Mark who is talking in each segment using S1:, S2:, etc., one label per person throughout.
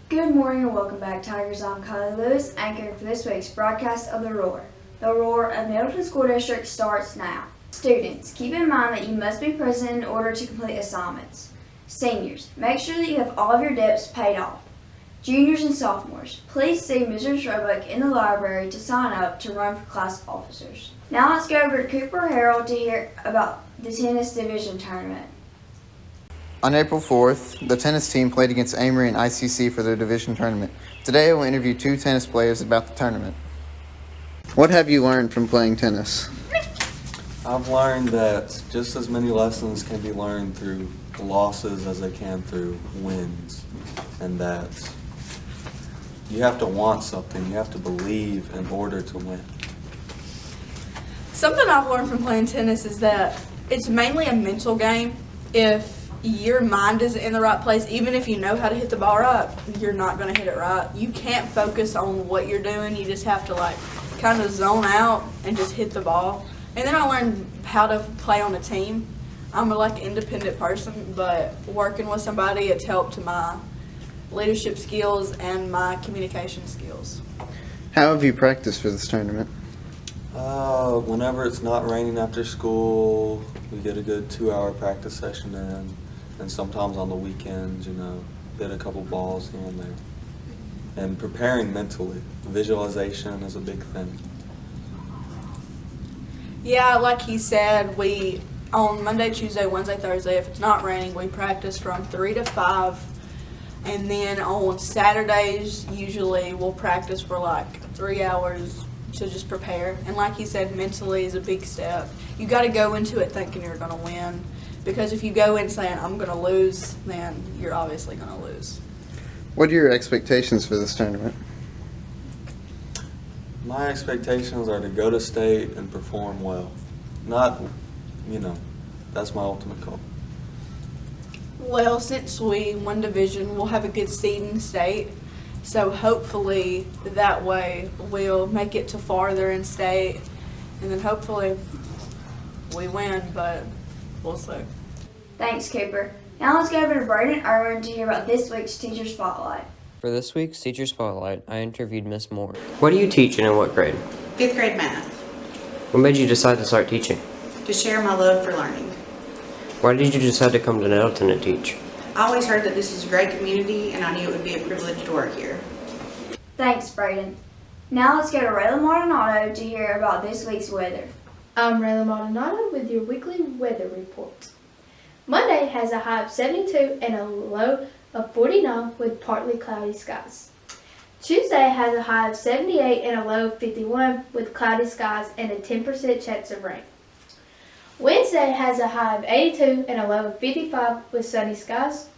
S1: Good morning and welcome back, Tigers. I'm Kylie Lewis, anchoring for this week's broadcast of the Roar. The Roar of Middleton School District starts now. Students, keep in mind that you must be present in order to complete assignments. Seniors, make sure that you have all of your debts paid off. Juniors and sophomores, please see Mrs. Roebuck in the library to sign up to run for class officers. Now let's go over to Cooper Herald to hear about the tennis division tournament.
S2: On April 4th, the tennis team played against Amory and ICC for their division tournament. Today I will interview two tennis players about the tournament. What have you learned from playing tennis?
S3: I've learned that just as many lessons can be learned through losses as they can through wins, and that you have to want something, you have to believe in order to win.
S4: Something I've learned from playing tennis is that it's mainly a mental game. If your mind isn't in the right place, even if you know how to hit the ball right, you're not going to hit it right. You can't focus on what you're doing. You just have to kind of zone out and just hit the ball. And then I learned how to play on a team. I'm an independent person, but working with somebody, it's helped my leadership skills and my communication skills.
S2: How have you practiced for this tournament?
S3: Whenever it's not raining after school, we get a good 2-hour practice session in, and sometimes on the weekends, hit a couple balls here and there. And preparing mentally, visualization is a big thing.
S4: Yeah, like he said, we on Monday, Tuesday, Wednesday, Thursday, if it's not raining, we practice from 3 to 5. And then on Saturdays, usually we'll practice for 3 hours to just prepare. And like he said, mentally is a big step. You got to go into it thinking you're going to win. Because if you go in saying, I'm going to lose, then you're obviously going to lose.
S2: What are your expectations for this tournament?
S3: My expectations are to go to state and perform well. Not, that's my ultimate goal.
S4: Well, since we won division, we'll have a good seed in state. So hopefully that way we'll make it to farther in state. And then hopefully we win, but we'll see.
S1: Thanks, Cooper. Now let's go over to Braden Irwin to hear about this week's Teacher Spotlight.
S5: For this week's Teacher Spotlight, I interviewed Miss Moore. What do you teach and in what grade?
S6: 5th grade math,
S5: What made you decide to start teaching?
S6: to share my love for learning.
S5: Why did you decide to come to Nettleton and teach?
S6: I always heard that this is a great community and I knew it would be a privilege to work here.
S1: Thanks, Braden. Now let's go to Rayla Maldonado to hear about this week's weather.
S7: I'm Rayla Maldonado with your weekly weather report. Monday has a high of 72 and a low of 49 with partly cloudy skies. Tuesday has a high of 78 and a low of 51 with cloudy skies and a 10% chance of rain. Wednesday has a high of 82 and a low of 55 with sunny skies.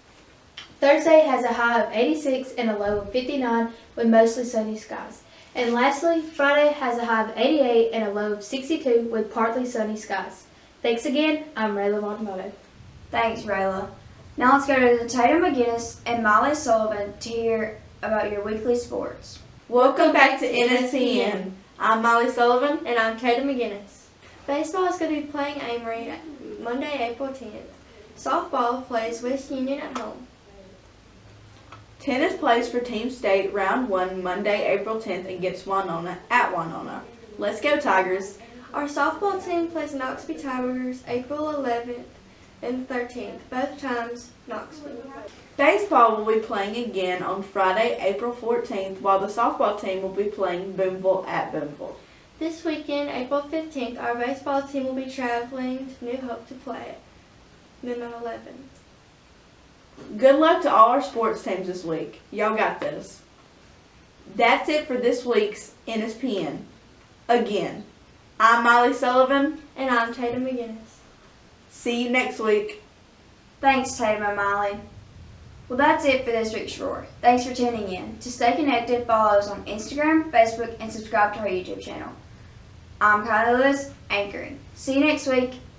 S7: Thursday has a high of 86 and a low of 59 with mostly sunny skies. And lastly, Friday has a high of 88 and a low of 62 with partly sunny skies. Thanks again. I'm Rayla Maldonado.
S1: Thanks, Rayla. Now let's go to Tatum McGinnis and Molly Sullivan to hear about your weekly sports.
S8: Welcome back to NSDN. I'm Molly Sullivan.
S9: And I'm Tatum McGinnis. Baseball is going to be playing Amory Monday, April 10th. Softball plays West Union at home.
S8: Tennis plays for Team State round 1 Monday, April 10th against Winona at Winona. Let's go Tigers.
S9: Our softball team plays Knoxville Tigers April 11th and 13th, both times Knoxville.
S8: Baseball will be playing again on Friday, April 14th, while the softball team will be playing Boonville at Boonville.
S9: This weekend, April 15th, our baseball team will be traveling to New Hope to play at noon 11.
S8: Good luck to all our sports teams this week. Y'all got this. That's it for this week's NSPN. Again, I'm Molly Sullivan.
S9: And I'm Tatum McGinnis.
S8: See you next week.
S1: Thanks, Tatum and Molly. Well, that's it for this week's Roar. Thanks for tuning in. To stay connected, follow us on Instagram, Facebook, and subscribe to our YouTube channel. I'm Kylie Lewis, anchoring. See you next week.